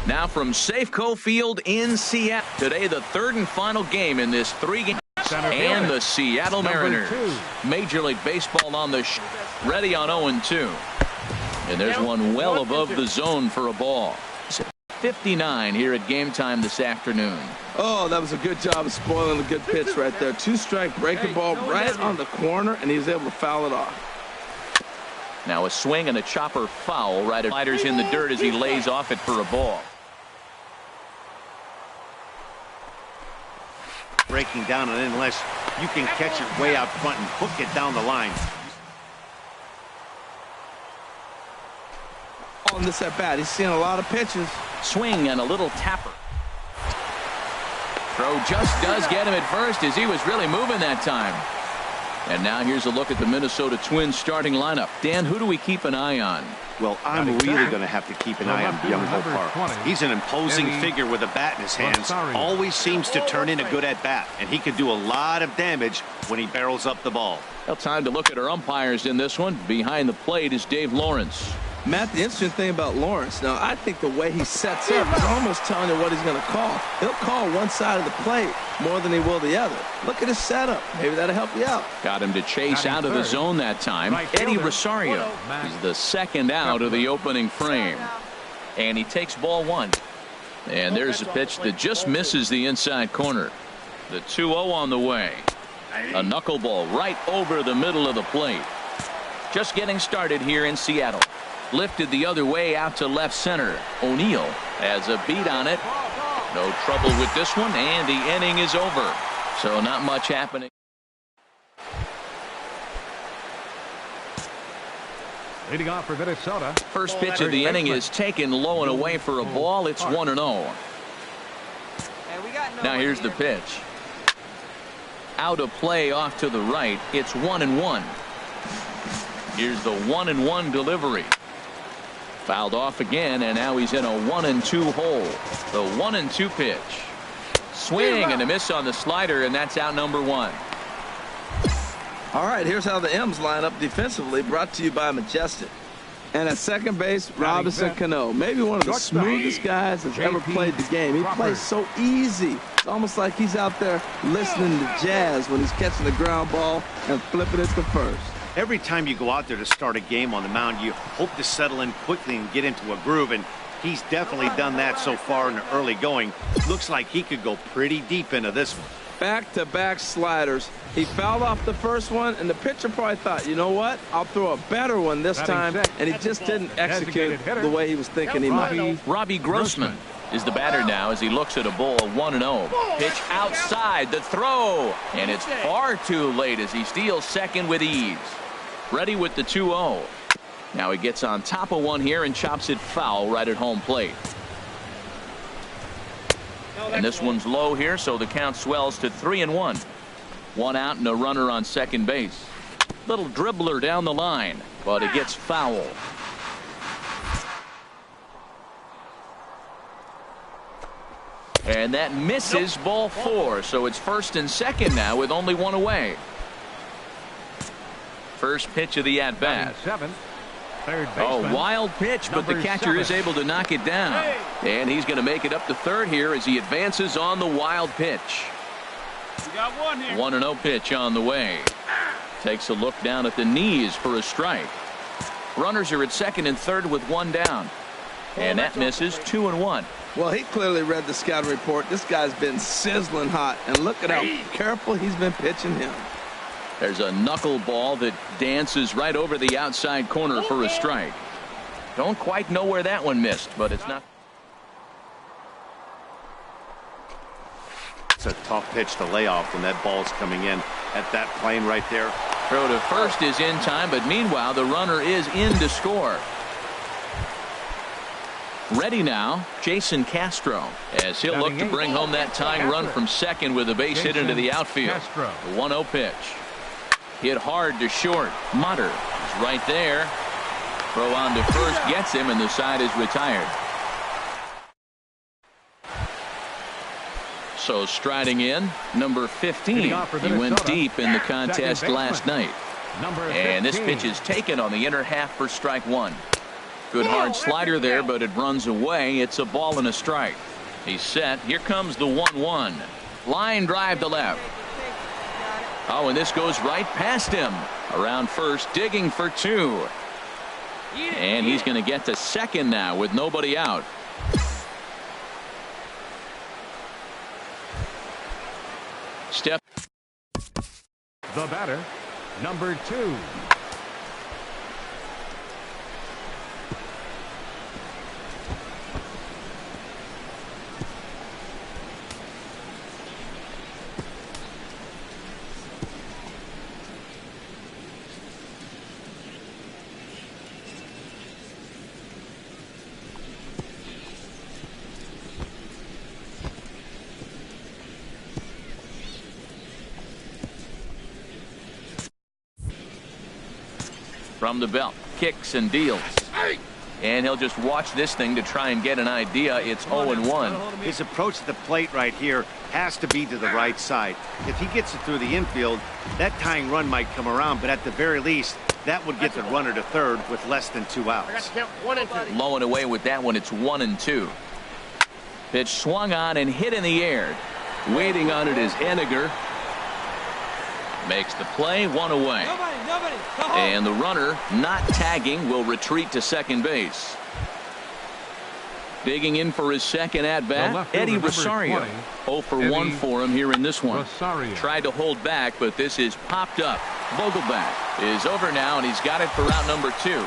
Now from Safeco Field in Seattle. Today, the third and final game in this three-game. And the Seattle Mariners. Major League Baseball on the ready on 0-2. And there's one well above the zone for a ball. 59 here at game time this afternoon. Oh, that was a good job of spoiling a good pitch right there. Two-strike breaking ball right on the corner, and he was able to foul it off. Now a swing and a chopper foul right at sliders in the dirt as he lays off it for a ball. Breaking down, and unless you can catch it way out front and hook it down the line. On this at bat, he's seeing a lot of pitches. Swing and a little tapper. Throw just does get him at first as he was really moving that time. And now here's a look at the Minnesota Twins starting lineup. Dan, who do we keep an eye on? Well, I'm really going to have to keep an eye on Byung-Ho Park. He's an imposing figure with a bat in his hands. Always seems to turn in a good at-bat, and he can do a lot of damage when he barrels up the ball. Well, time to look at our umpires in this one. Behind the plate is Dave Lawrence. Matt, the interesting thing about Lawrence, now I think the way he sets up is almost telling you what he's going to call. He'll call one side of the plate more than he will the other. Look at his setup. Maybe that'll help you out. Got him to chase out of the zone that time. Eddie Rosario is the second out of the opening frame. And he takes ball one. And there's a pitch that just misses the inside corner. The 2-0 on the way. A knuckleball right over the middle of the plate. Just getting started here in Seattle. Lifted the other way out to left center. O'Neill has a beat on it. No trouble with this one, and the inning is over. So not much happening. Leading off for Minnesota. First pitch of the inning is taken low and away for a ball. It's 1-0. Now here's the pitch. Out of play off to the right. It's 1-1. Here's the 1-1 delivery. Fouled off again, and now he's in a 1-2 hole. The 1-2 pitch. Swing and a miss on the slider, and that's out number one. All right, here's how the M's line up defensively, brought to you by Majestic. And at second base, Robinson Cano. Maybe one of the smoothest guys that's ever played the game. He plays so easy. It's almost like he's out there listening to jazz when he's catching the ground ball and flipping it to first. Every time you go out there to start a game on the mound, you hope to settle in quickly and get into a groove, and he's definitely done that so far in the early going. Looks like he could go pretty deep into this one. Back-to-back sliders. He fouled off the first one, and the pitcher probably thought, you know what, I'll throw a better one this time, and he just didn't execute the way he was thinking he might. Robbie Grossman is the batter now as he looks at a ball 1-0. Pitch outside, the throw, and it's far too late as he steals second with ease. Ready with the 2-0. Now he gets on top of one here and chops it foul right at home plate. And this one's low here, so the count swells to 3-1. One out and a runner on second base. Little dribbler down the line, but it gets foul. And that misses ball four, so it's first and second now with only one away. First pitch of the at-bat. Oh, wild pitch, but the catcher is able to knock it down. And he's going to make it up to third here as he advances on the wild pitch. 1-0 pitch on the way. Takes a look down at the knees for a strike. Runners are at second and third with one down. And that misses 2-1. Well, he clearly read the scouting report. This guy's been sizzling hot, and look at how careful he's been pitching him. There's a knuckleball that dances right over the outside corner for a strike. Don't quite know where that one missed, but it's not. It's a tough pitch to lay off when that ball's coming in at that plane right there. Throw to first is in time, but meanwhile the runner is in to score. Ready now, Jason Castro, as he'll look to bring home that tying run from second with a base hit into the outfield. The 1-0 pitch. Hit hard to short. Mutter is right there. Throw on to first gets him, and the side is retired. So striding in, number 15. He went deep in the contest last night. And this pitch is taken on the inner half for strike one. Good hard slider there, but it runs away. It's a ball and a strike. He's set. Here comes the 1-1. Line drive to left. Oh, and this goes right past him. Around first, digging for 2. And he's going to get to second now with nobody out. Step. The batter, number 2. From the belt, kicks and deals. And he'll just watch this thing to try and get an idea. It's 0-1. His approach to the plate right here has to be to the right side. If he gets it through the infield, that tying run might come around, but at the very least, that would get the runner to third with less than 2 outs. Low and away with that one. It's 1-2. Pitch swung on and hit in the air. Waiting on it is Henniger. Makes the play, 1 away. And the runner, not tagging, will retreat to second base. Digging in for his second at-bat, Eddie Rosario. 0 for 1 for him here in this one. Tried to hold back, but this is popped up. Vogelbach is over now, and he's got it for out number 2.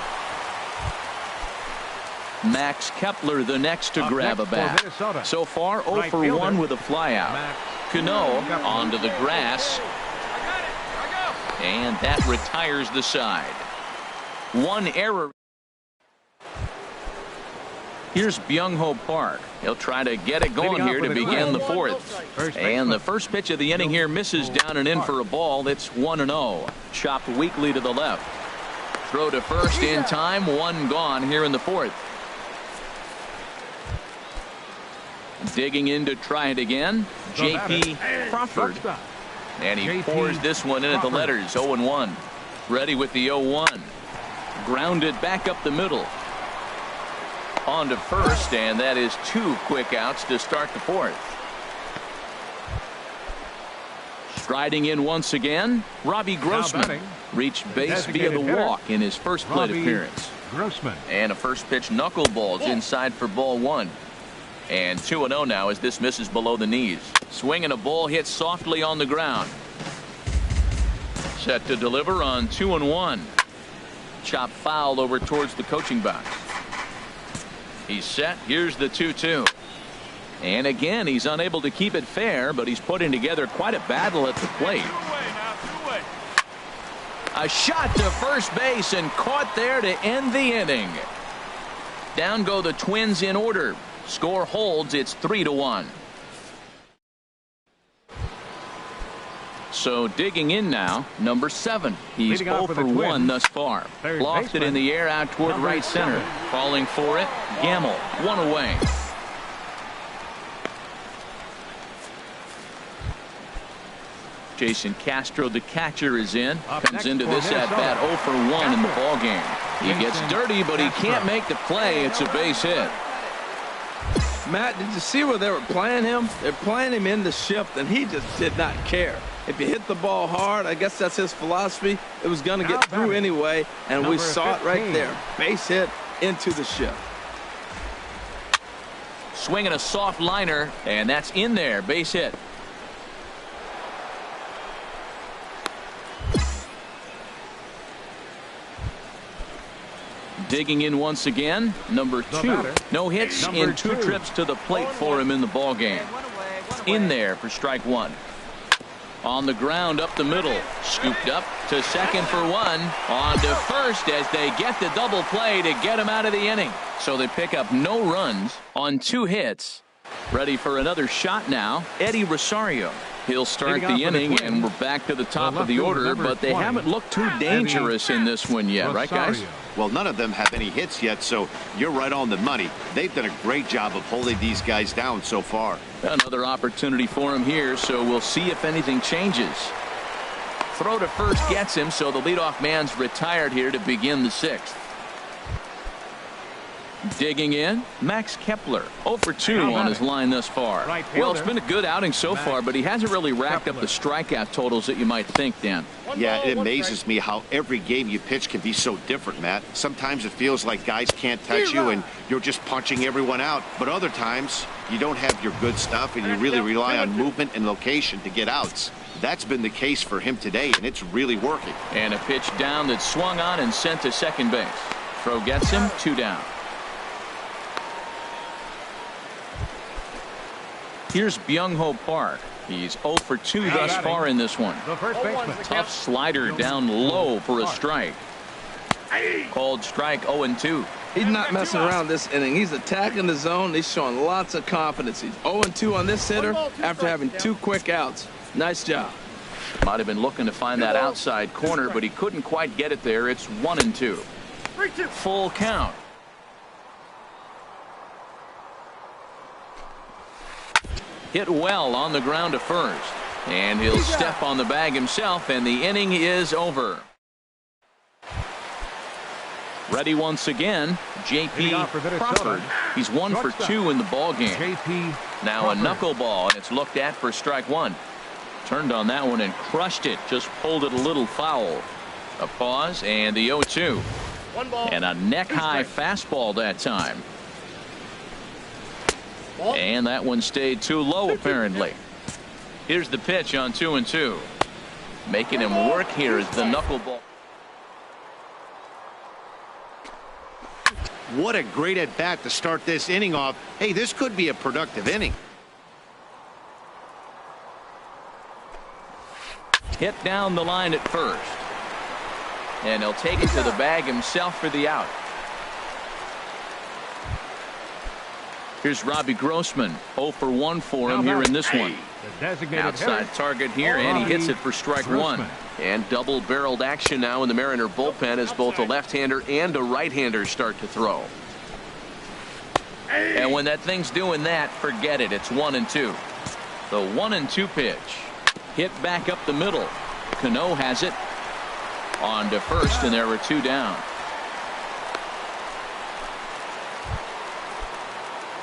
Max Kepler the next to grab a bat. So far, 0 for 1 with a flyout. Cano onto the grass. And that retires the side. 1 error. Here's Byung-ho Park. He'll try to get it going here to begin the 4th. And the first pitch of the inning here misses down and in for a ball. It's 1-0. Chopped weakly to the left. Throw to first in time. 1 gone here in the 4th. Digging in to try it again. J.P. Crawford. And he pours this one in at the letters. 0-1. Ready with the 0-1. Grounded back up the middle. On to first, and that is 2 quick outs to start the 4th. Striding in once again, Robbie Grossman reached base via the walk in his first plate appearance. And a first pitch knuckleballs inside for ball 1. And 2-0 now as this misses below the knees. Swinging a ball hit softly on the ground. Set to deliver on 2-1. Chop foul over towards the coaching box. He's set. Here's the 2-2. And again, he's unable to keep it fair, but he's putting together quite a battle at the plate. A shot to first base and caught there to end the inning. Down go the Twins in order. Score holds. It's 3-1. So digging in now, number 7. He's 0 for 1 thus far. Lofted in the air out toward right center. Falling for it, Gamble. 1 away. Jason Castro, the catcher, is in. Comes into this at-bat 0 for 1 in the ballgame. He gets dirty, but he can't make the play. It's a base hit. Matt, did you see where they were playing him? They're playing him in the shift, and he just did not care. If you hit the ball hard, I guess that's his philosophy. It was going to get through anyway, and we saw it right there. Base hit into the shift. Swinging a soft liner, and that's in there. Base hit. Digging in once again, number 2. No hits in 2 trips to the plate for him in the ball game. In there for strike 1. On the ground up the middle. Scooped up to second for 1. On to first as they get the double play to get him out of the inning. So they pick up no runs on 2 hits. Ready for another shot now, Eddie Rosario. He'll start the inning, and we're back to the top of the order, but they haven't looked too dangerous in this one yet, right, guys? Well, none of them have any hits yet, so you're right on the money. They've done a great job of holding these guys down so far. Another opportunity for him here, so we'll see if anything changes. Throw to first gets him, so the leadoff man's retired here to begin the 6th. Digging in, Max Kepler, 0 for 2 on his line thus far. Well, it's been a good outing so far, but he hasn't really racked up the strikeout totals that you might think, Dan. Yeah, it amazes me how every game you pitch can be so different, Matt. Sometimes it feels like guys can't touch you and you're just punching everyone out. But other times, you don't have your good stuff and you really rely on movement and location to get outs. That's been the case for him today, and it's really working. And a pitch down that swung on and sent to second base. Throw gets him, 2 down. Here's Byung-ho Park. He's 0 for 2 thus far in this one. Tough slider down low for a strike. Called strike 0-2. He's not messing around this inning. He's attacking the zone. He's showing lots of confidence. He's 0-2 on this hitter after having 2 quick outs. Nice job. Might have been looking to find that outside corner, but he couldn't quite get it there. It's 1-2. Full count. Hit well on the ground to first. And he'll step on the bag himself, and the inning is over. Ready once again, J.P. Crawford. He's 1 for 2 in the ballgame. Now a knuckleball, and it's looked at for strike 1. Turned on that one and crushed it. Just pulled it a little foul. A pause, and the 0-2. And a neck-high fastball that time. And that one stayed too low, apparently. Here's the pitch on 2-2. Making him work here is the knuckleball. What a great at-bat to start this inning off. Hey, this could be a productive inning. Hit down the line at first. And he'll take it to the bag himself for the out. Here's Robbie Grossman, 0 for 1 for him here in this one. Outside target here, and he hits it for strike 1. And double-barreled action now in the Mariner bullpen as both a left-hander and a right-hander start to throw. And when that thing's doing that, forget it. It's 1-2. The 1-2 pitch. Hit back up the middle. Cano has it. On to first, and there were 2 down.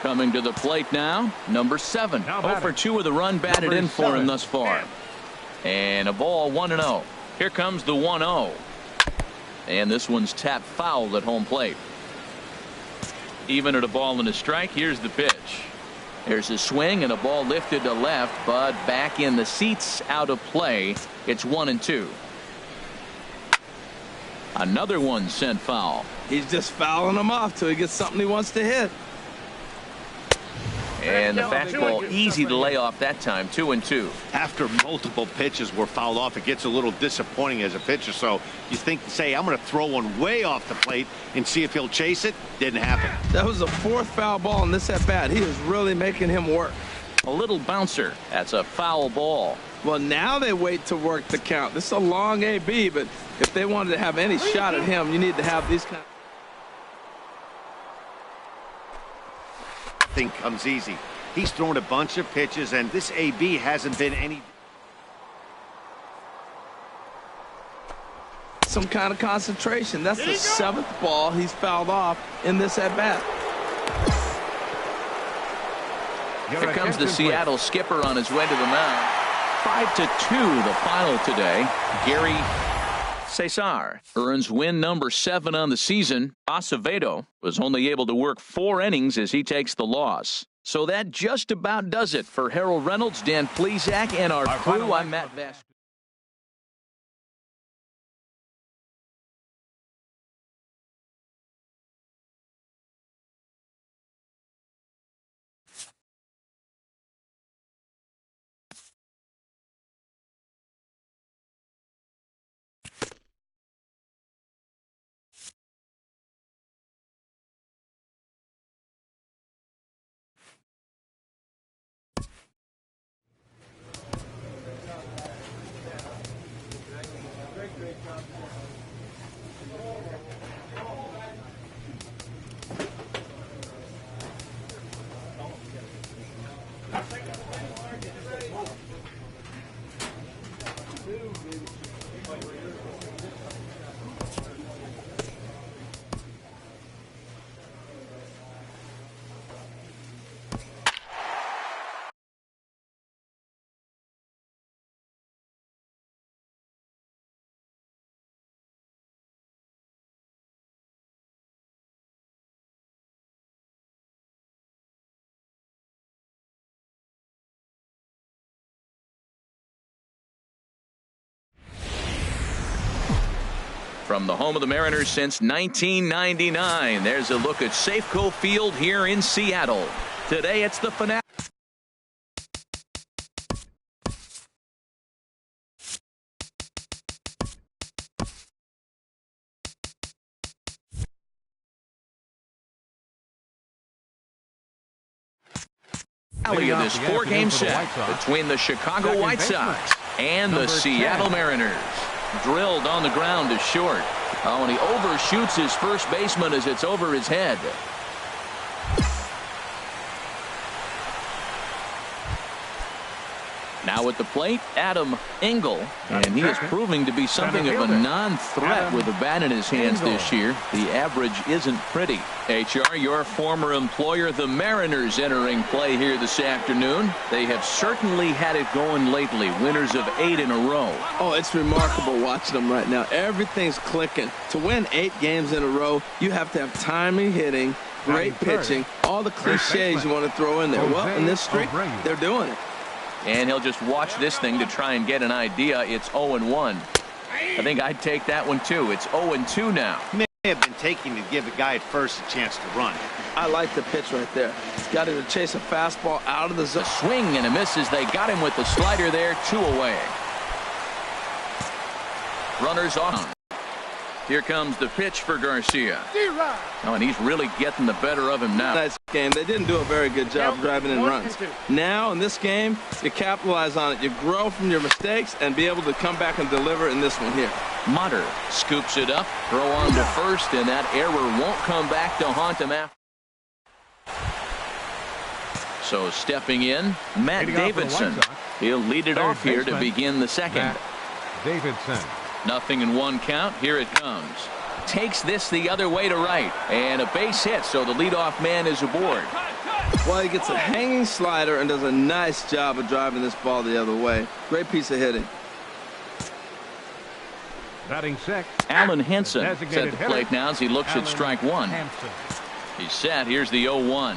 Coming to the plate now, number 7. 0 for 2 with a run batted in for him thus far. And a ball, 1-0. Here comes the 1-0. And this one's tapped foul at home plate. Even at a ball and a strike, here's the pitch. There's a swing and a ball lifted to left, but back in the seats, out of play. It's 1-2. Another one sent foul. He's just fouling them off till he gets something he wants to hit. And the fastball easy to lay off that time, 2-2. After multiple pitches were fouled off, it gets a little disappointing as a pitcher. So you think, say, I'm going to throw one way off the plate and see if he'll chase it. Didn't happen. That was the 4th foul ball in this at-bat. He is really making him work. A little bouncer. That's a foul ball. Well, now they wait to work the count. This is a long AB, but if they wanted to have any shot at him, you need to have these kind of... Thing comes easy. He's thrown a bunch of pitches, and this AB hasn't been any. Some kind of concentration. That's the 7th ball he's fouled off in this at bat. Here comes the Seattle skipper on his way to the mound. 5-2 the final today. Gary Cesar earns win number 7 on the season. Acevedo was only able to work 4 innings as he takes the loss. So that just about does it for Harold Reynolds, Dan Plesac, and our crew. I'm Matt Vasquez. From the home of the Mariners since 1999, there's a look at Safeco Field here in Seattle. Today it's the finale. Of this four-game set between the Chicago White Sox and the Seattle Mariners. Drilled on the ground to short. Oh, and he overshoots his first baseman as it's over his head. Now at the plate, Adam Engel, and he is proving to be something of a non-threat with a bat in his hands this year. The average isn't pretty. HR, your former employer, the Mariners, entering play here this afternoon. They have certainly had it going lately, winners of 8 in a row. Oh, it's remarkable watching them right now. Everything's clicking. To win 8 games in a row, you have to have timely hitting, great pitching, all the cliches you want to throw in there. Well, in this streak, they're doing it. And he'll just watch this thing to try and get an idea. It's 0-1. I think I'd take that one too. It's 0-2 now. May have been taking to give the guy at first a chance to run. I like the pitch right there. He's got him to chase a fastball out of the zone. A swing and a miss as they got him with the slider there. 2 away. Runners on. Here comes the pitch for Garcia. Oh, and he's really getting the better of him now. Nice game. They didn't do a very good job driving in runs. Now, in this game, you capitalize on it. You grow from your mistakes and be able to come back and deliver in this one here. Mutter scoops it up, throw on to first, and that error won't come back to haunt him after. So stepping in, Matt Davidson. He'll lead it off here to begin the second. Davidson. Nothing in 1 count. Here it comes. Takes this the other way to right. And a base hit, so the leadoff man is aboard. Well, he gets a hanging slider and does a nice job of driving this ball the other way. Great piece of hitting. Batting sixth. Alan Henson at the plate now as he looks at strike 1. He's set. Here's the 0-1.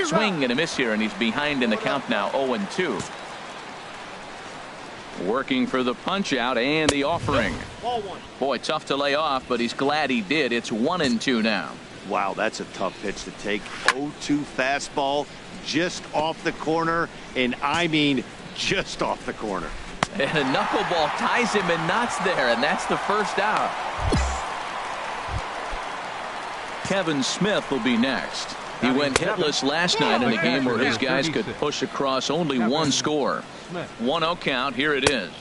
Swing and a miss here, and he's behind in the count now, 0-2. Working for the punch out and the offering. Boy, tough to lay off, but he's glad he did. It's 1-2 now. Wow, that's a tough pitch to take. 0-2 fastball just off the corner, and I mean just off the corner. And a knuckleball ties him in knots there, and that's the first out. Kevin Smith will be next. He went hitless last night in a game where his guys could push across only 1 score. 1-0 count. Here it is.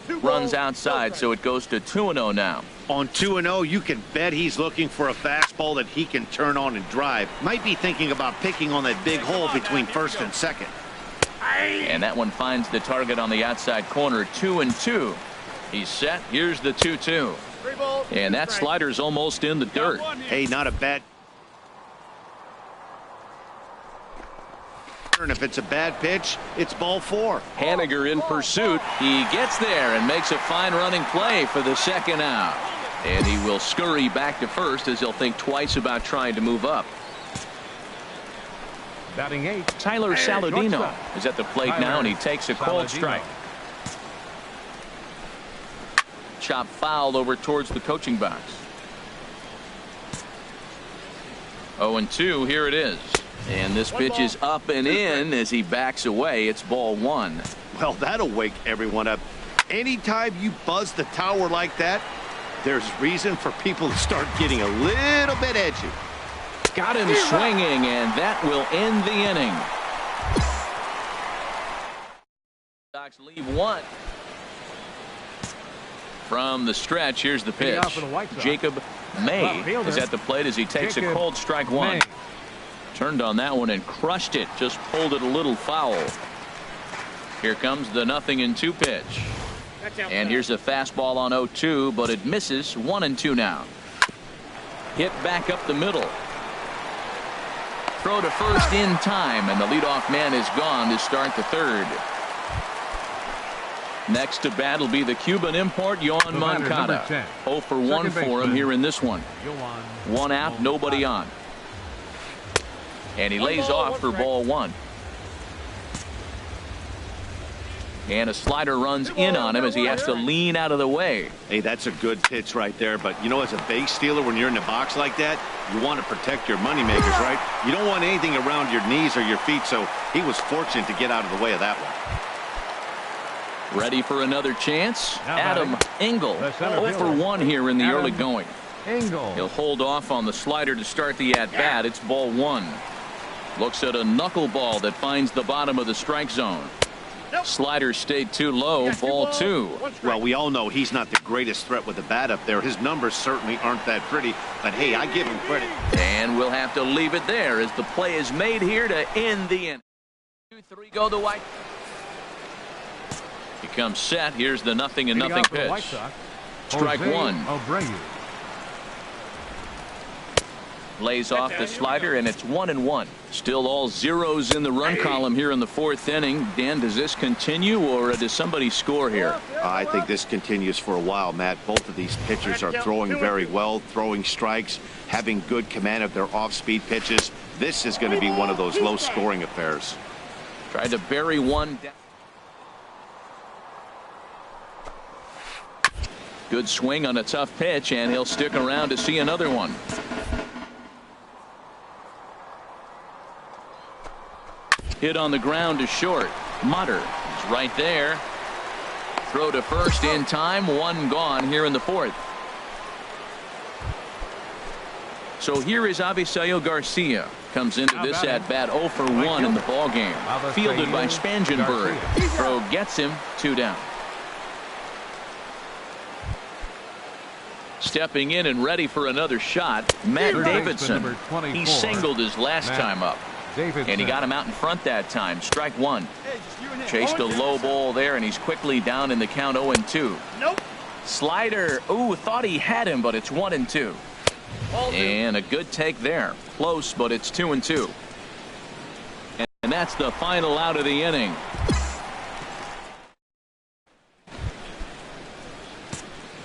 Runs outside, so it goes to 2-0 now. On 2-0, you can bet he's looking for a fastball that he can turn on and drive. Might be thinking about picking on that big hole between first and second. And that one finds the target on the outside corner. 2-2. He's set. Here's the 2-2. And that slider's almost in the dirt. Hey, not a bad. And if it's a bad pitch, it's ball 4. Haniger in pursuit. He gets there and makes a fine running play for the second out. And he will scurry back to first as he'll think twice about trying to move up. Batting 8. Tyler Saladino is at the plate now, and he takes a cold strike. Chop fouled over towards the coaching box. 0-2. Here it is. And this pitch is up and in as he backs away. It's ball 1. Well, that'll wake everyone up. Anytime you buzz the tower like that, there's reason for people to start getting a little bit edgy. Got him swinging, and that will end the inning. Sox leave 1. From the stretch, here's the pitch. Jacob May is at the plate as he takes a cold strike 1. Turned on that one and crushed it. Just pulled it a little foul. Here comes the 0-2 pitch. And here's a fastball on 0-2, but it misses. 1-2 now. Hit back up the middle. Throw to first in time, and the leadoff man is gone to start the third. Next to bat will be the Cuban import, Yoan Moncada. 0 for 1 for him here in this one. 1 out, nobody on. And he lays off for ball 1. And a slider runs in on him as he has to lean out of the way. Hey, that's a good pitch right there. But, you know, as a base stealer, when you're in the box like that, you want to protect your moneymakers, right? You don't want anything around your knees or your feet, so he was fortunate to get out of the way of that one. Ready for another chance? Adam Engel, 0 for 1 here in the early going. He'll hold off on the slider to start the at-bat. It's ball 1. Looks at a knuckleball that finds the bottom of the strike zone. Slider stayed too low, ball 2. Well, we all know he's not the greatest threat with the bat up there. His numbers certainly aren't that pretty, but hey, I give him credit. And we'll have to leave it there as the play is made here to end the inning. 2-3 go the White. He comes set. Here's the 0-0 pitch. Strike 1. Lays off the slider, and it's 1-1. Still all zeros in the run column here in the 4th inning. Dan, does this continue, or does somebody score here? I think this continues for a while, Matt. Both of these pitchers are throwing very well, throwing strikes, having good command of their off-speed pitches. This is going to be one of those low-scoring affairs. Tried to bury one down. Good swing on a tough pitch, and he'll stick around to see another one. Hit on the ground to short. Mutter is right there. Throw to first in time. 1 gone here in the 4th. So here is Avisail Garcia. Comes into this at bat 0 for 1 in the ball game. Fielded by Spangenberg. Throw gets him 2 down. Stepping in and ready for another shot, Matt Davidson. He singled his last time up. And he got him out in front that time. Strike 1. Chased a low ball there, and he's quickly down in the count 0-2. Slider. Ooh, thought he had him, but it's 1-2. And a good take there. Close, but it's 2-2. And that's the final out of the inning.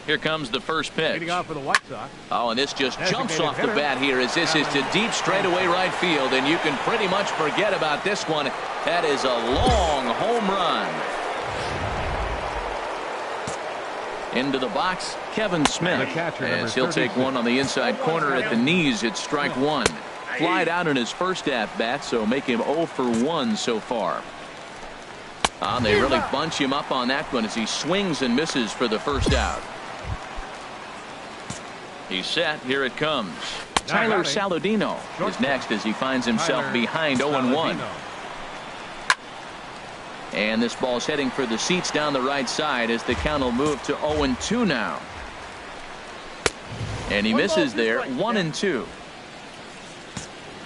Here comes the first pitch. Oh, and this just jumps off the bat here as this is to deep straightaway right field, and you can pretty much forget about this one. That is a long home run. Into the box, Kevin Smith, as he'll take one on the inside corner at the knees. It's strike 1. Flied out in his first at-bat, so make him 0 for 1 so far. They really bunch him up on that one as he swings and misses for the first out. He's set. Here it comes. Tyler Saladino is next as he finds himself behind 0-1. And this ball's heading for the seats down the right side as the count will move to 0-2 now. And he misses there. 1-2.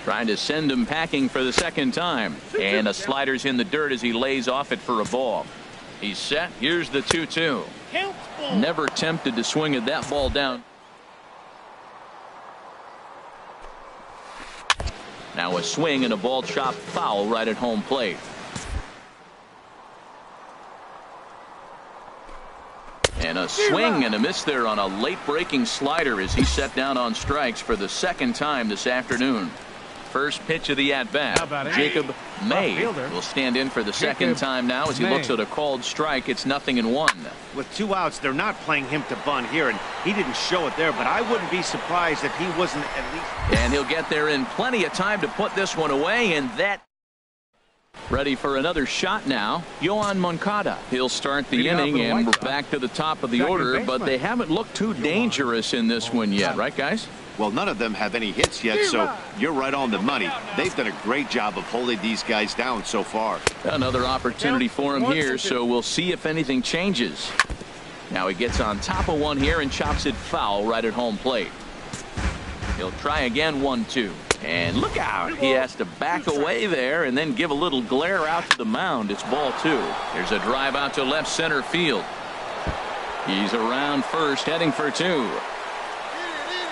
Trying to send him packing for the second time. And a slider's in the dirt as he lays off it for a ball. He's set. Here's the 2-2. Never tempted to swing at that ball down. Now a swing and a ball chopped foul right at home plate. And a swing and a miss there on a late breaking slider as he set down on strikes for the second time this afternoon. First pitch of the at-bat. Jacob May will stand in for the second time now as he looks at a called strike. It's 0-1. With 2 outs, they're not playing him to bunt here, and he didn't show it there, but I wouldn't be surprised if he wasn't at least. And he'll get there in plenty of time to put this one away, and that. Ready for another shot now. Yohan Moncada. He'll start the inning, and we're back to the top of the order, but they haven't looked too dangerous in this one yet, right, guys? Well, none of them have any hits yet, so you're right on the money. They've done a great job of holding these guys down so far. Another opportunity for him here, so we'll see if anything changes. Now he gets on top of one here and chops it foul right at home plate. He'll try again. 1-2. And look out. He has to back away there and then give a little glare out to the mound. It's ball 2. There's a drive out to left center field. He's around first, heading for 2.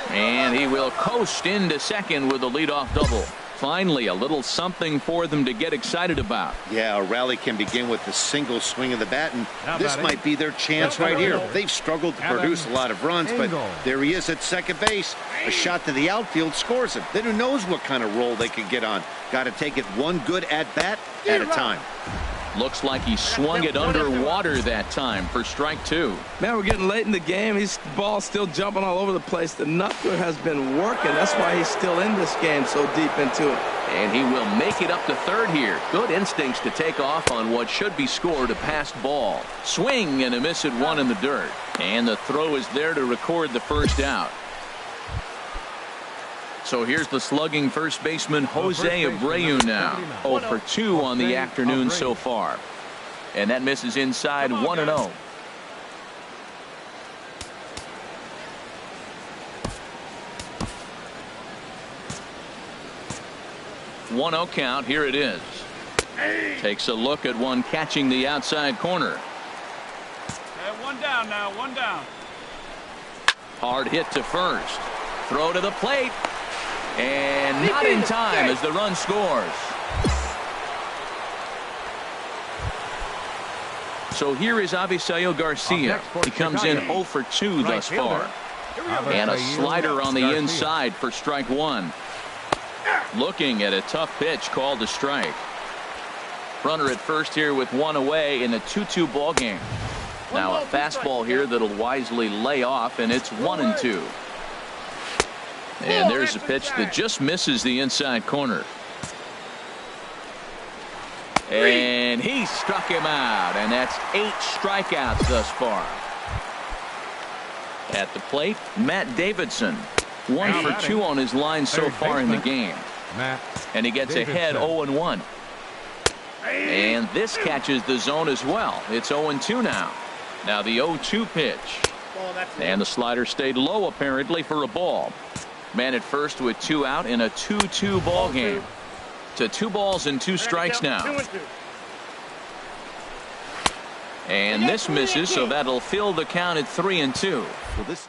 And he will coast into second with a leadoff double. Finally, a little something for them to get excited about. Yeah, a rally can begin with a single swing of the bat, and this might be their chance right here. They've struggled to produce a lot of runs, but there he is at second base. A shot to the outfield scores him. Then who knows what kind of roll they could get on. Got to take it one good at-bat at a time. Looks like he swung it underwater that time for strike two. Man, we're getting late in the game. His ball's still jumping all over the place. The knuckler has been working. That's why he's still in this game so deep into it. And he will make it up to third here. Good instincts to take off on what should be scored a passed ball. Swing and a miss at one in the dirt. And the throw is there to record the first out. So here's the slugging first baseman Jose Abreu now. 0 for 2 on the afternoon so far. And that misses inside 1-0. 1-0 count. Here it is. Takes a look at one catching the outside corner. One down now, one down. Hard hit to first. Throw to the plate. And not in time as the run scores. So here is Avisail Garcia. He comes in 0 for 2 thus far. And a slider on the inside for strike one. Looking at a tough pitch called a strike. Runner at first here with one away in a 2-2 ball game. Now a fastball here that'll wisely lay off, and it's 1-2. And there's a pitch that just misses the inside corner. And he struck him out, and that's 8 strikeouts thus far. At the plate, Matt Davidson. 1 for 2 on his line so far in the game. And he gets ahead 0-1. And this catches the zone as well. It's 0-2 now. Now the 0-2 pitch. And the slider stayed low apparently for a ball. Man at first with 2 out in a 2-2 ball game. To 2 balls and 2 strikes now. And this misses, so that'll fill the count at 3-2. Well, this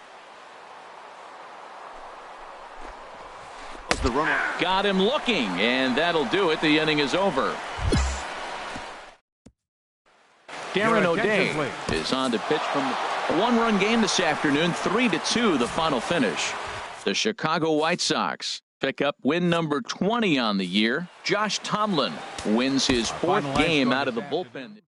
was the runner. Got him looking, and that'll do it. The inning is over. Darren O'Day is on to pitch from a 1-run game this afternoon. 3-2 the final finish. The Chicago White Sox pick up win number 20 on the year. Josh Tomlin wins his 4th game out of the bullpen.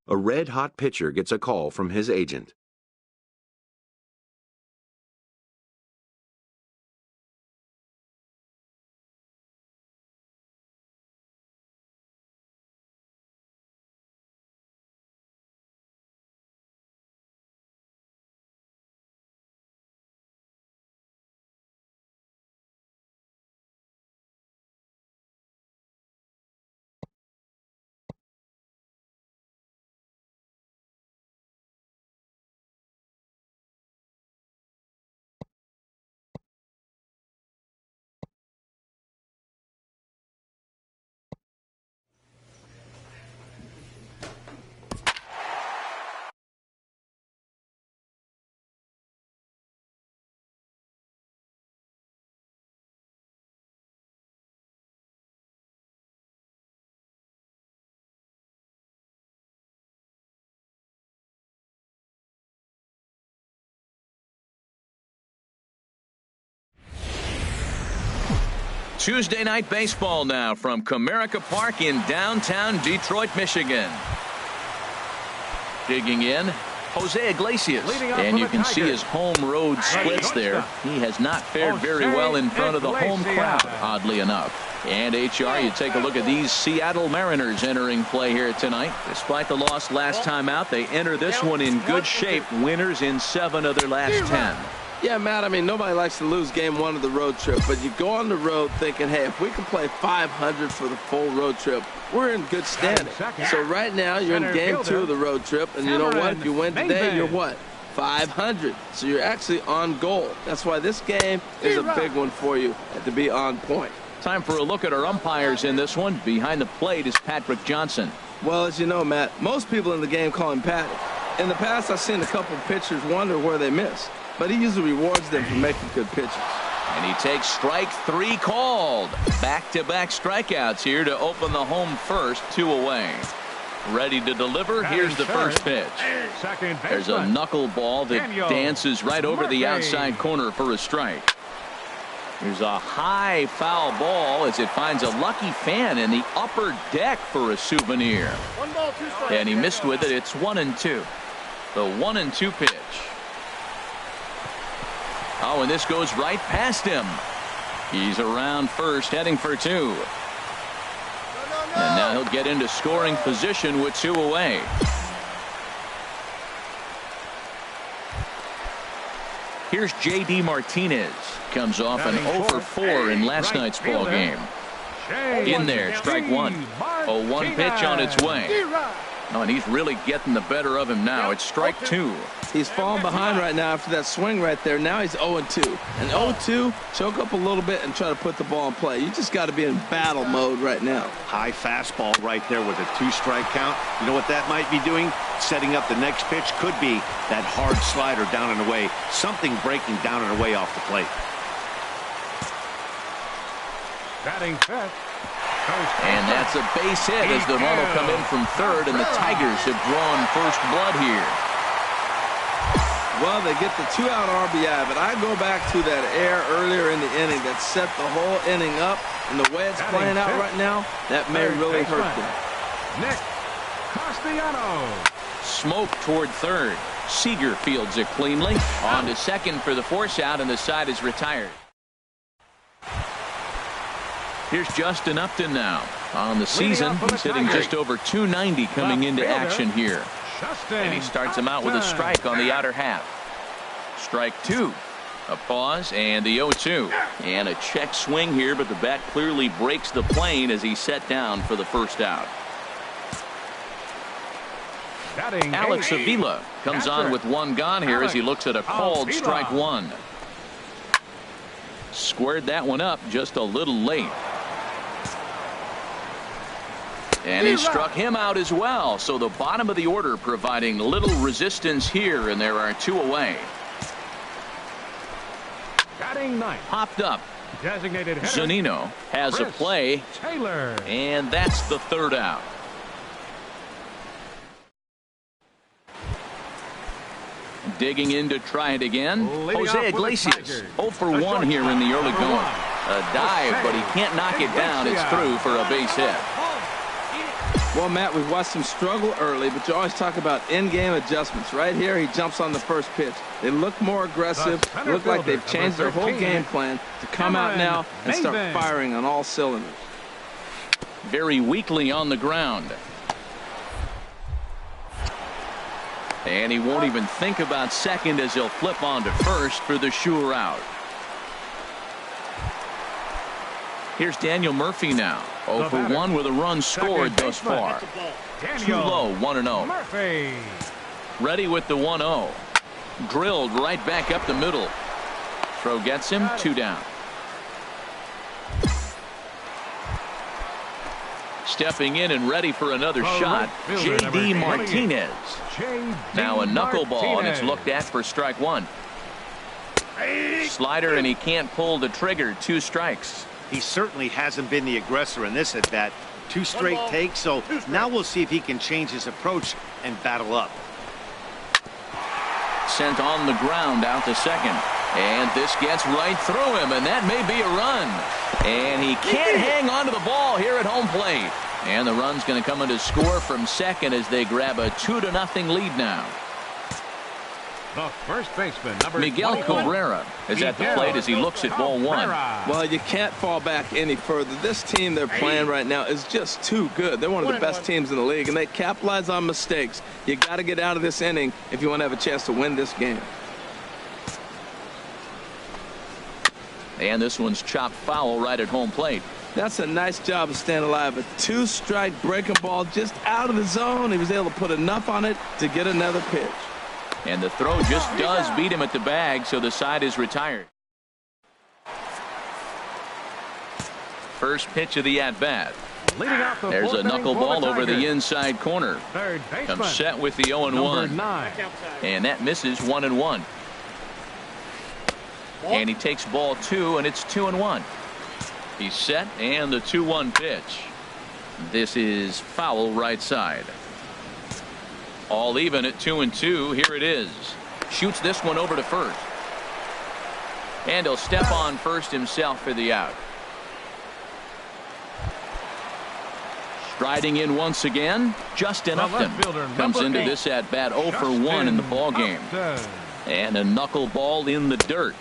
A red-hot pitcher gets a call from his agent. Tuesday night baseball now from Comerica Park in downtown Detroit, Michigan. Digging in, Jose Iglesias, and you can see his home road splits there. He has not fared very well in front of the home crowd, oddly enough. And HR, you take a look at these Seattle Mariners entering play here tonight. Despite the loss last time out, they enter this one in good shape. Winners in 7 of their last 10. Yeah, Matt, I mean, nobody likes to lose game 1 of the road trip, but you go on the road thinking, hey, if we can play 500 for the full road trip, we're in good standing. So right now, you're in game 2 of the road trip, and you know what? If you win today, you're what? 500. So you're actually on goal. That's why this game is a big one for you to be on point. Time for a look at our umpires in this one. Behind the plate is Patrick Johnson. Well, as you know, Matt, most people in the game call him Patty. In the past, I've seen a couple of pitchers wonder where they miss, but he usually rewards them for making good pitches. And he takes strike 3 called. Back-to-back strikeouts here to open the home first, 2 away. Ready to deliver. Here's the first pitch. There's a knuckleball that dances right over the outside corner for a strike. There's a high foul ball as it finds a lucky fan in the upper deck for a souvenir. 1 ball, 2 strikes. And he missed with it. It's 1-2. The 1-2 pitch. Oh, and this goes right past him. He's around first, heading for 2. And now he'll get into scoring position with 2 away. Here's J.D. Martinez. Comes off an 0 for 4 in last night's ball game. In there, strike 1. A 1 pitch on its way. Oh, and he's really getting the better of him now. It's strike 2. He's falling behind right now after that swing right there. Now he's 0-2. And 0-2, choke up a little bit and try to put the ball in play. You just got to be in battle mode right now. High fastball right there with a 2-strike count. You know what that might be doing? Setting up the next pitch. Could be that hard slider down and away. Something breaking down and away off the plate. Batting fifth. And that's a base hit as the run will come in from third, and the Tigers have drawn first blood here. Well, they get the 2-out RBI, but I go back to that error earlier in the inning that set the whole inning up, and the way it's playing out right now, that may really hurt them. Nick Castellanos. Smoke toward third. Seager fields it cleanly. On to second for the force out, and the side is retired. Here's Justin Upton now. On the season, he's hitting just over 290 coming into action here. And he starts him out with a strike on the outer half. Strike 2. A pause and the 0-2. And a check swing here, but the bat clearly breaks the plane as he's set down for the first out. Alex Avila comes on with 1 gone here as he looks at a called strike 1. Squared that one up just a little late. And he struck him out as well. So the bottom of the order providing little resistance here, and there are 2 away. Popped up. Zunino has a play. And that's the 3rd out. Digging in to try it again. Jose Iglesias 0 for 1 here in the early going. A dive, but he can't knock it down. It's through for a base hit. Well, Matt, we've watched him struggle early, but you always talk about in-game adjustments. Right here, he jumps on the first pitch. They look more aggressive. Look like they've changed their whole game plan to come out now and start firing on all cylinders. Very weakly on the ground. And he won't even think about second as he'll flip on to first for the sure out. Here's Daniel Murphy now. 0 for 1 with a run scored thus far. Too low, 1-0. Ready with the 1-0. Drilled right back up the middle. Throw gets him, 2 down. Stepping in and ready for another shot, J.D. Martinez. Now a knuckleball, and it's looked at for strike 1. Slider, and he can't pull the trigger. 2 strikes. He certainly hasn't been the aggressor in this at bat. 2 straight takes, so now we'll see if he can change his approach and battle up. Sent on the ground out to second. And this gets right through him, and that may be a run. And he can't hang on to the ball here at home plate. And the run's going to come in to score from second as they grab a 2-0 lead now. The first baseman, number Miguel 21. Cabrera is at the plate as he looks at ball one. Well, you can't fall back any further. This team they're playing right now is just too good. They're one of the best teams in the league, and they capitalize on mistakes. You got to get out of this inning if you want to have a chance to win this game. And this one's chopped foul right at home plate. That's a nice job of staying alive. A 2-strike breaking ball just out of the zone. He was able to put enough on it to get another pitch. And the throw just does beat him at the bag, so the side is retired. First pitch of the at-bat. There's a knuckleball over the inside corner. Comes set with the 0-1. And that misses 1-1. And he takes ball 2, and it's 2-1. He's set, and the 2-1 pitch. This is foul right side. All even at 2-2. Here it is. Shoots this one over to first. And he'll step on first himself for the out. Striding in once again, Justin Upton comes into this at bat 0 for 1 in the ball game. And a knuckleball in the dirt.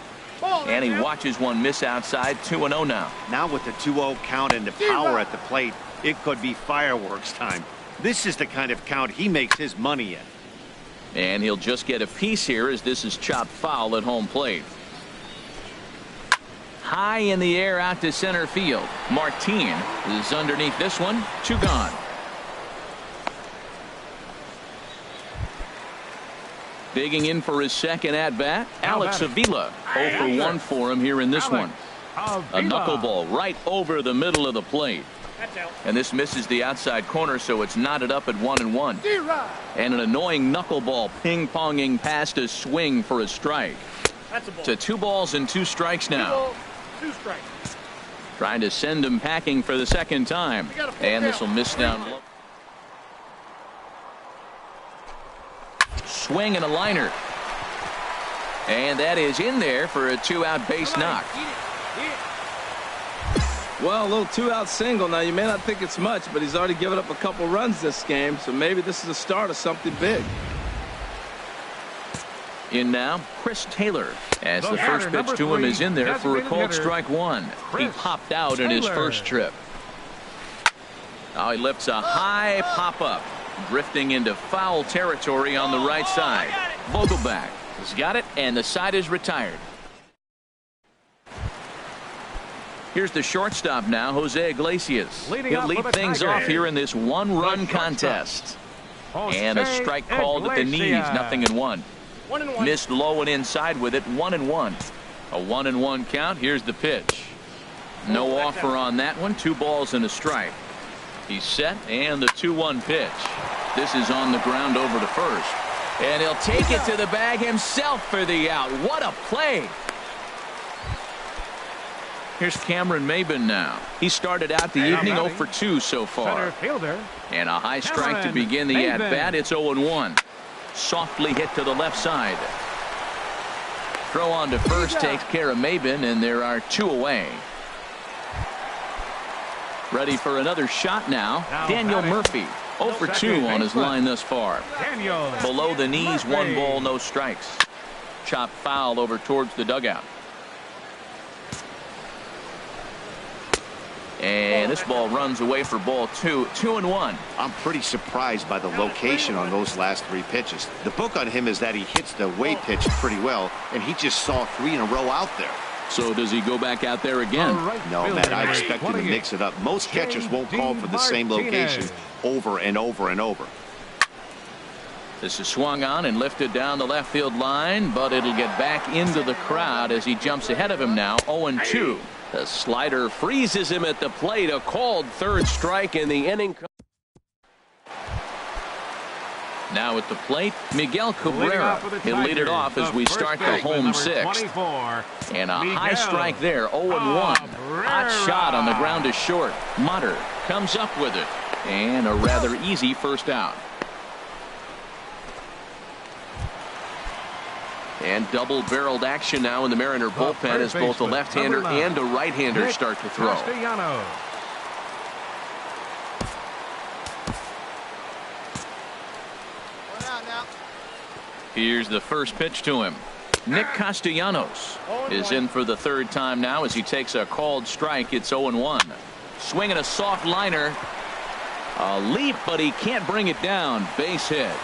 And he watches one miss outside. 2-0 now. Now with the 2-0 count and the power at the plate, it could be fireworks time. This is the kind of count he makes his money in. And he'll just get a piece here as this is chopped foul at home plate. High in the air out to center field. Martin is underneath this one. 2 gone. Digging in for his second at-bat, Alex Avila. 0 for 1 for him here in this one. A knuckleball right over the middle of the plate. And this misses the outside corner, so it's knotted up at 1-1. And an annoying knuckleball ping-ponging past a swing for a strike. To 2 balls and 2 strikes now. 2 strikes. Trying to send him packing for the second time. And this will miss down low. Swing and a liner. And that is in there for a 2-out base knock. Well, a little 2-out single. Now, you may not think it's much, but he's already given up a couple runs this game, so maybe this is the start of something big. In now, Chris Taylor, as the first pitch to him is in there for a called strike 1. He popped out in his first trip. Now he lifts a high pop-up, drifting into foul territory on the right side. Vogelback has got it, and the side is retired. Here's the shortstop now, Jose Iglesias. He'll lead things off here in this 1-run contest. And a strike called at the knees, 0-1. Missed low and inside with it, 1-1. A 1-1 count. Here's the pitch. No offer on that one. 2 balls and a strike. He's set, and the 2-1 pitch. This is on the ground over to first. And he'll take it to the bag himself for the out. What a play. Here's Cameron Maben now. He started out the evening 0 for 2 so far. And a high strike to begin the at-bat. It's 0-1. Softly hit to the left side. Throw on to first takes care of Maben, and there are 2 away. Ready for another shot now. Daniel Murphy. 0 for 2 on his line thus far. Below the knees, 1 ball, no strikes. Chopped foul over towards the dugout. And this ball runs away for ball 2. 2-1. I'm pretty surprised by the location on those last 3 pitches. The book on him is that he hits the way pitch pretty well, and he just saw 3 in a row out there. So does he go back out there again? No, Matt, I expect him to mix it up. Most catchers won't call for the same location over and over and over. This is swung on and lifted down the left field line, but it'll get back into the crowd as he jumps ahead of him now. 0-2. The slider freezes him at the plate. A called 3rd strike in the inning. Now at the plate, Miguel Cabrera. He'll lead it off as we start the home 6th. And a high strike there, 0-1. Hot shot on the ground is short. Mutter comes up with it. And a rather easy first out. And double-barreled action now in the Mariner bullpen as both a left-hander and a right-hander start to throw. Here's the first pitch to him. Nick Castellanos is in for the third time now as he takes a called strike. It's 0-1. Swinging a soft liner. A leap, but he can't bring it down. Base hit.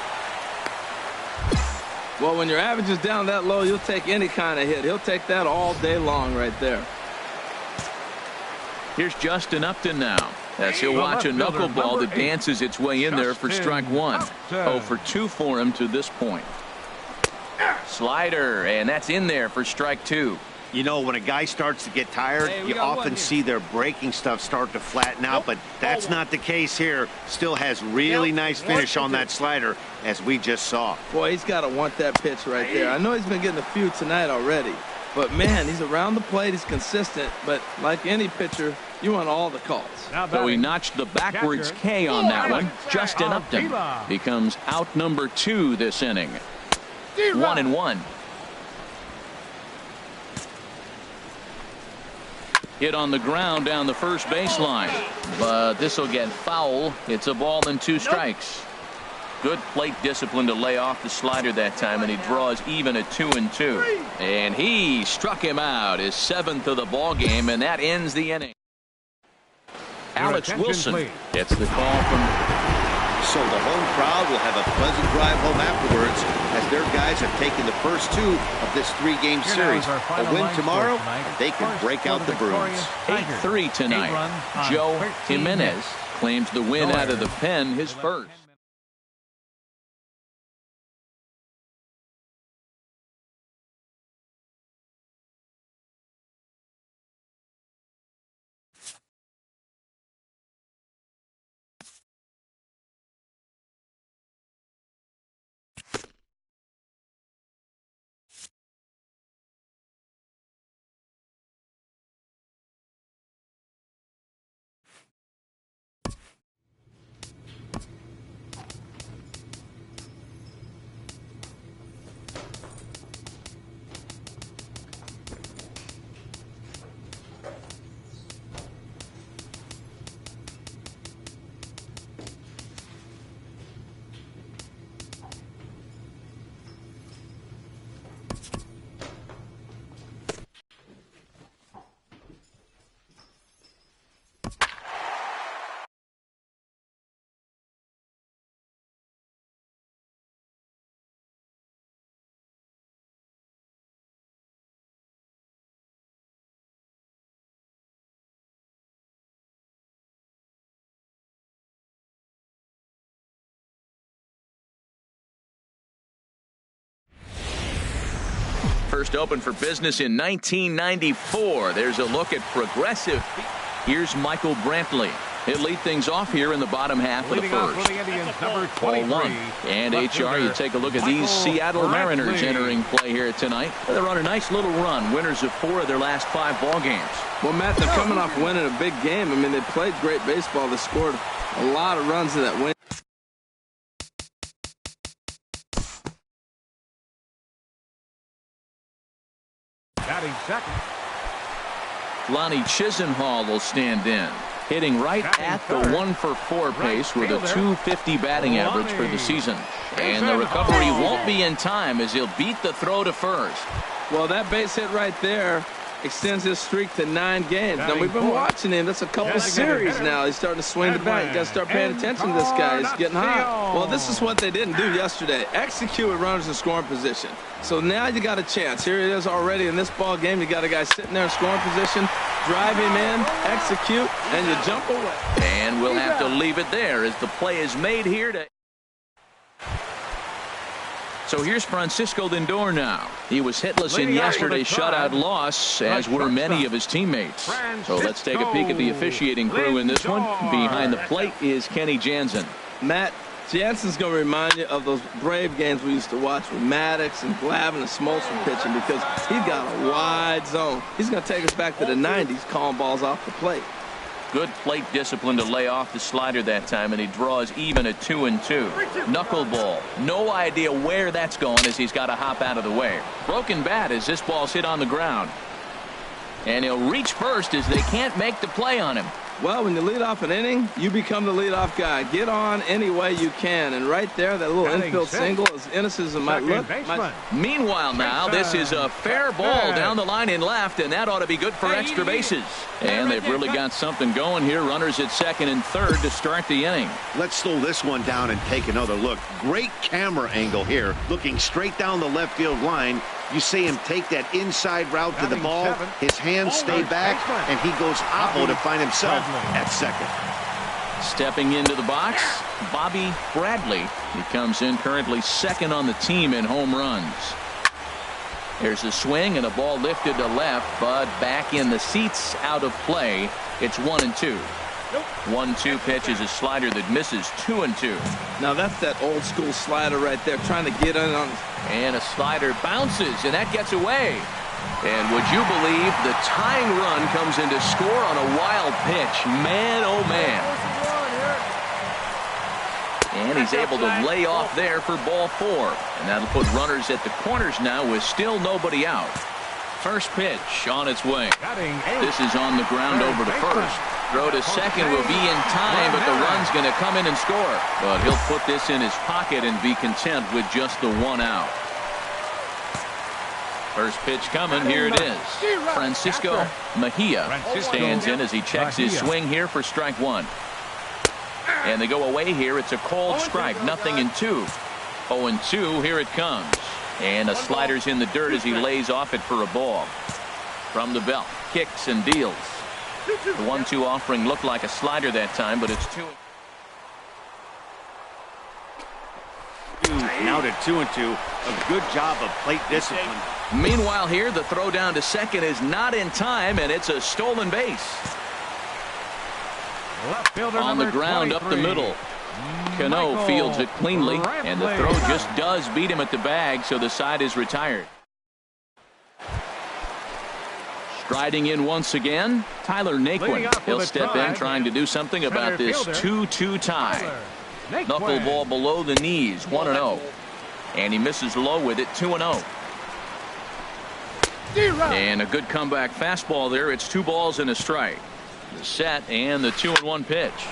Well, when your average is down that low, you'll take any kind of hit. He'll take that all day long right there. Here's Justin Upton now, as he'll watch a knuckleball that dances its way in there for strike one. 0 for 2 for him to this point. Slider, and that's in there for strike 2. You know, when a guy starts to get tired, you often see their breaking stuff start to flatten out, but that's not the case here. Still has really nice finish on that slider, as we just saw. Boy, he's got to want that pitch right there. I know he's been getting a few tonight already, but man, he's around the plate, he's consistent, but like any pitcher, you want all the calls. So he notched the backwards K on that one. Justin Upton becomes out number 2 this inning. 1-1. Hit on the ground down the first baseline, but this will get foul. It's a ball and 2 strikes. Good plate discipline to lay off the slider that time, and he draws even at 2-2. And he struck him out, his 7th of the ball game, and that ends the inning. Alex Wilson gets the call from. So the home crowd will have a pleasant drive home afterwards, as their guys have taken the first 2 of this 3-game series. A win tomorrow, and they can break out the Bruins. 8-3 tonight. Joe Jimenez claims the win out of the pen, his first. First open for business in 1994. There's a look at progressive. Here's Michael Brantley. He'll lead things off here in the bottom half of the first. Ball 1. And HR, you take a look at these Seattle Mariners entering play here tonight. They're on a nice little run. Winners of 4 of their last 5 ball games. Well, Matt, they're coming off winning a big game. I mean, they played great baseball. They scored a lot of runs in that win. Batting second. Lonnie Chisenhall will stand in, hitting right at the 1-for-4 pace with a .250 batting average for the season. And the recovery won't be in time as he'll beat the throw to first. Well, that base hit right there extends his streak to 9 games. Now, we've been watching him. That's a couple series now. He's starting to swing the bat. You got to start paying attention to this guy. He's getting hot. Well, this is what they didn't do yesterday. Execute with runners in scoring position. So now you got a chance. Here it is already in this ball game. You got a guy sitting there in scoring position. Drive him in, execute, and you jump away. And we'll have to leave it there as the play is made here to. So here's Francisco Lindor now. He was hitless in yesterday's shutout loss, as were many of his teammates. So let's take a peek at the officiating crew in this one. Behind the plate is Kenny Jansen. Matt, Jansen's going to remind you of those Brave games we used to watch with Maddox and Glavine and Smoltz pitching, because he's got a wide zone. He's going to take us back to the 90s, calling balls off the plate. Good plate discipline to lay off the slider that time, and he draws even at 2-2. Knuckleball. No idea where that's going as he's got to hop out of the way. Broken bat as this ball's hit on the ground. And he'll reach first as they can't make the play on him. Well, when you lead off an inning, you become the leadoff guy. Get on any way you can. And right there, that little infield single, as innocent as it might look. Meanwhile now, this is a fair ball down the line in left, and that ought to be good for extra bases. And they've really got something going here. Runners at second and third to start the inning. Let's slow this one down and take another look. Great camera angle here, looking straight down the left field line. You see him take that inside route to the ball. His hands stay back, and he goes oppo to find himself at second. Stepping into the box, Bobby Bradley. He comes in currently second on the team in home runs. There's a swing and a ball lifted to left, but back in the seats, out of play. It's 1-2. 1-2 pitch is a slider that misses 2-2. Now that's that old school slider right there, trying to get in on. And a slider bounces, and that gets away. And would you believe the tying run comes in to score on a wild pitch? Man, oh man. And he's able to lay off there for ball 4. And that'll put runners at the corners now with still nobody out. First pitch on its way. This is on the ground over to first. Throw to second will be in time, but the run's going to come in and score. But he'll put this in his pocket and be content with just the one out. First pitch coming. Here it is. Francisco Mejia stands in as he checks his swing here for strike 1. And they go away here. It's a cold strike. 0-2. 0-2. Here it comes. And a slider's in the dirt as he lays off it for a ball. From the belt. Kicks and deals. The 1-2 offering looked like a slider that time, but it's 2. Now to 2-2. A good job of plate discipline. Meanwhile here, the throw down to second is not in time, and it's a stolen base. On the ground up the middle. Cano fields it cleanly, and the throw just does beat him at the bag, so the side is retired. Striding in once again, Tyler Naquin. He'll step in trying to do something about this 2-2 tie. Knuckleball below the knees, 1-0. And he misses low with it, 2-0. And a good comeback fastball there. It's 2 balls and a strike. The set and the 2-1 pitch.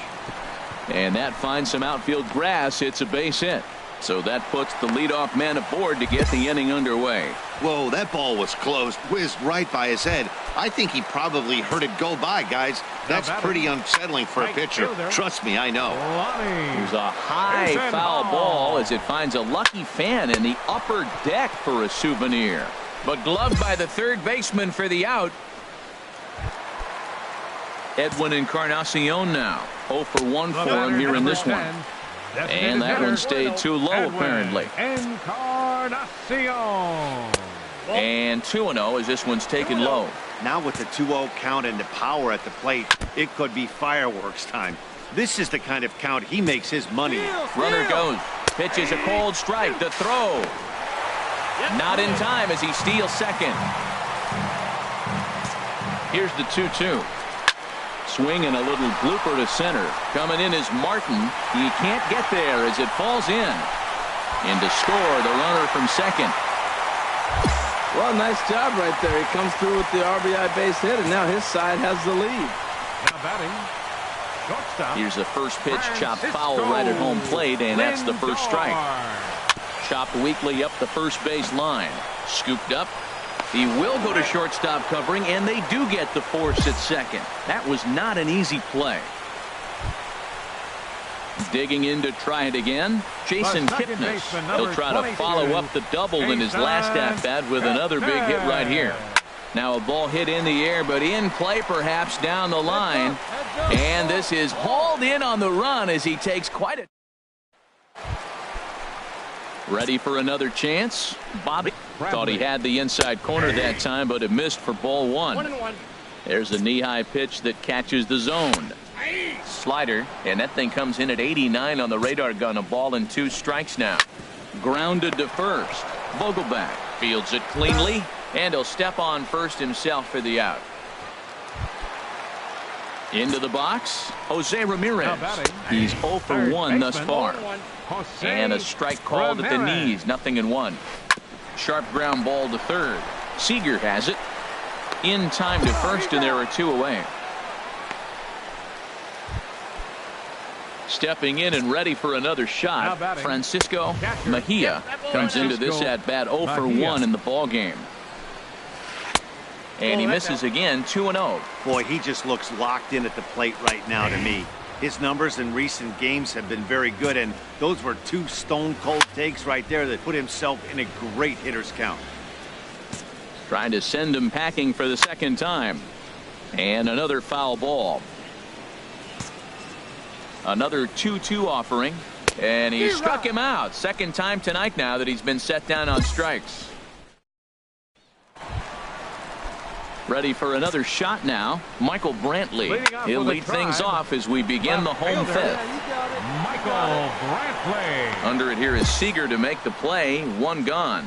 And that finds some outfield grass. It's a base hit. So that puts the leadoff man aboard to get the inning underway. Whoa, that ball was close. Whizzed right by his head. I think he probably heard it go by, guys. That's pretty unsettling for a pitcher. Trust me, I know. Here's a high foul ball as it finds a lucky fan in the upper deck for a souvenir. But gloved by the third baseman for the out. Edwin Encarnacion now. 0 for 1 for him here in this one. And that one stayed too low, apparently. And 2-0 as this one's taken low. Now with the 2-0 count and the power at the plate, it could be fireworks time. This is the kind of count he makes his money. Runner goes. Pitches a cold strike. The throw. Not in time as he steals second. Here's the 2-2. Swing and a little blooper to center. Coming in is Martin. He can't get there as it falls in. And to score, the runner from second. Well, nice job right there. He comes through with the RBI base hit, and now his side has the lead. Now batting, shortstop. Here's the first pitch chopped foul right at home plate, and that's the first strike. Chopped weakly up the first base line. Scooped up. He will go to shortstop covering, and they do get the force at second. That was not an easy play. Digging in to try it again, Jason Kipnis. He'll try to follow up the double in his last at-bat with another big hit right here. Now a ball hit in the air, but in play perhaps down the line. And this is hauled in on the run as he takes quite a... Ready for another chance. Bobby thought he had the inside corner that time, but it missed for ball 1. There's a knee-high pitch that catches the zone. Slider, and that thing comes in at 89 on the radar gun. A ball and 2 strikes now. Grounded to first. Vogelback fields it cleanly, and he'll step on first himself for the out. Into the box, Jose Ramirez. He's 0 for 1 thus far. And a strike called at the knees, 0-1. Sharp ground ball to third. Seager has it. In time to first, and there are 2 away. Stepping in and ready for another shot, Francisco Mejia comes into this at-bat 0 for 1 in the ballgame. And he misses again, 2-0. Boy, he just looks locked in at the plate right now to me. His numbers in recent games have been very good, and those were two stone-cold takes right there that put himself in a great hitter's count. Trying to send him packing for the second time. And another foul ball. Another 2-2 offering, and he struck him out. Second time tonight now that he's been set down on strikes. Ready for another shot now, Michael Brantley. He'll lead things off as we begin the home fifth. Michael Brantley. Under it here is Seager to make the play. One gone.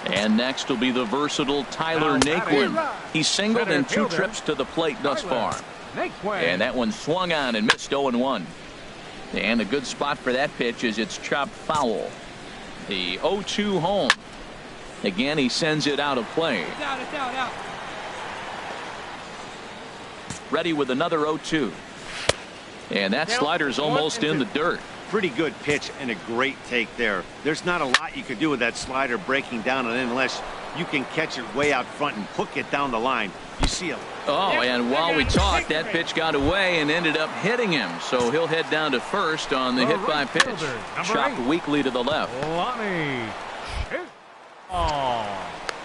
And next will be the versatile Tyler Naquin. He's singled in 2 trips to the plate thus far. And that one swung on and missed 0-1. And a good spot for that pitch is it's chopped foul. The 0-2 home. Again, he sends it out of play. It's out. Ready with another 0-2. And that slider's almost in the dirt. Pretty good pitch and a great take there. There's not a lot you could do with that slider breaking down on it unless you can catch it way out front and hook it down the line. You see him. Oh, and while we talked, that pitch got away and ended up hitting him. So he'll head down to first on the hit by pitch. Chopped weakly to the left.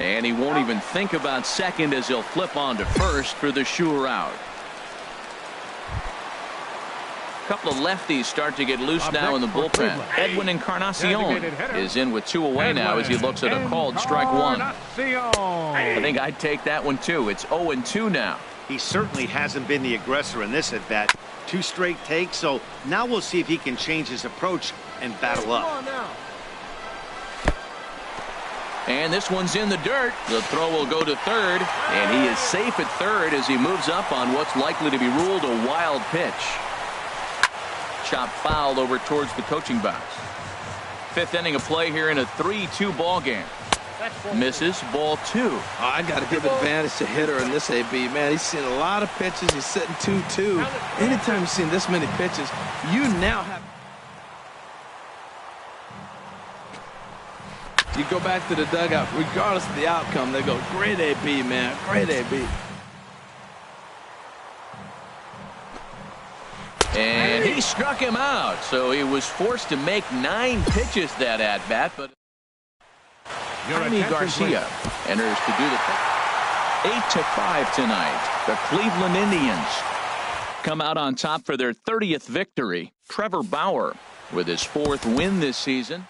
And he won't even think about second as he'll flip on to first for the sure out. A couple of lefties start to get loose now in the bullpen. Edwin Encarnacion is in with 2 away now as he looks at a called strike 1. I think I'd take that one too. It's 0-2 now. He certainly hasn't been the aggressor in this at bat. 2 straight takes, so now we'll see if he can change his approach and battle up. And this one's in the dirt. The throw will go to third, and he is safe at third as he moves up on what's likely to be ruled a wild pitch. Chopped foul over towards the coaching box. 5th inning of play here in a 3-2 ball game. Misses, ball 2. Oh, I got to give advantage to hitter in this AB, man. He's seen a lot of pitches. He's sitting 2-2. Anytime you've seen this many pitches, you now have. You go back to the dugout, regardless of the outcome, they go, great AB, man, great AB. And he struck him out, so he was forced to make 9 pitches that at-bat, but Jaime Garcia enters to do the 8-5 tonight. The Cleveland Indians come out on top for their 30th victory. Trevor Bauer with his 4th win this season.